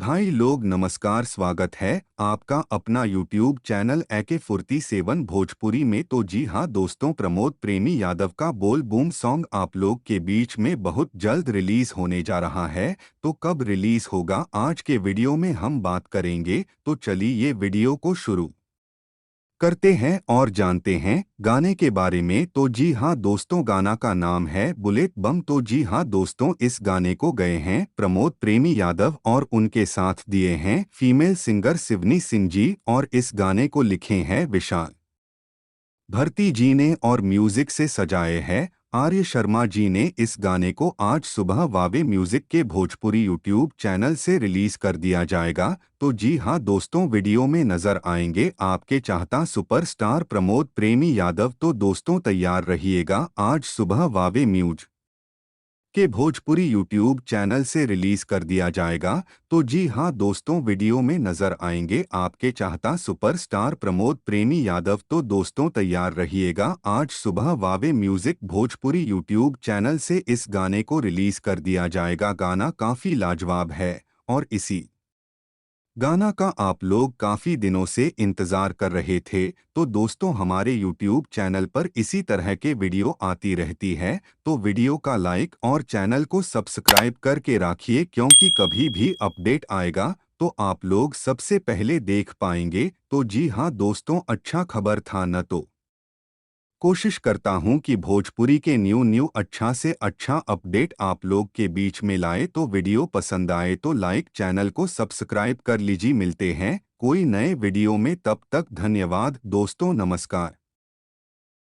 भाई लोग नमस्कार, स्वागत है आपका अपना YouTube चैनल AK47 भोजपुरी में। तो जी हाँ दोस्तों, प्रमोद प्रेमी यादव का बोल बूम सॉन्ग आप लोग के बीच में बहुत जल्द रिलीज होने जा रहा है। तो कब रिलीज होगा आज के वीडियो में हम बात करेंगे। तो चलिए ये वीडियो को शुरू करते हैं और जानते हैं गाने के बारे में। तो जी हाँ दोस्तों, गाना का नाम है बुलेट बम। तो जी हाँ दोस्तों, इस गाने को गए हैं प्रमोद प्रेमी यादव और उनके साथ दिए हैं फीमेल सिंगर सिवनी सिंह जी, और इस गाने को लिखे हैं विशाल भरती जी ने और म्यूजिक से सजाए हैं आर्य शर्मा जी ने। इस गाने को आज सुबह वावे म्यूजिक के भोजपुरी यूट्यूब चैनल से रिलीज कर दिया जाएगा। तो जी हाँ दोस्तों, वीडियो में नजर आएंगे आपके चाहता सुपरस्टार प्रमोद प्रेमी यादव। तो दोस्तों तैयार रहिएगा, आज सुबह वावे म्यूज के भोजपुरी यूट्यूब चैनल से रिलीज कर दिया जाएगा। तो जी हाँ दोस्तों, वीडियो में नजर आएंगे आपके चाहता सुपरस्टार प्रमोद प्रेमी यादव। तो दोस्तों तैयार रहिएगा, आज सुबह Wave Music Bhojpuri YouTube channel से इस गाने को रिलीज कर दिया जाएगा। गाना काफी लाजवाब है और इसी गाना का आप लोग काफी दिनों से इंतजार कर रहे थे। तो दोस्तों, हमारे YouTube चैनल पर इसी तरह के वीडियो आती रहती है। तो वीडियो का लाइक और चैनल को सब्सक्राइब करके रखिए, क्योंकि कभी भी अपडेट आएगा तो आप लोग सबसे पहले देख पाएंगे। तो जी हाँ दोस्तों, अच्छा खबर था न। तो कोशिश करता हूँ कि भोजपुरी के न्यू अच्छा से अच्छा अपडेट आप लोग के बीच में लाए। तो वीडियो पसंद आए तो लाइक, चैनल को सब्सक्राइब कर लीजिए। मिलते हैं कोई नए वीडियो में, तब तक धन्यवाद दोस्तों, नमस्कार।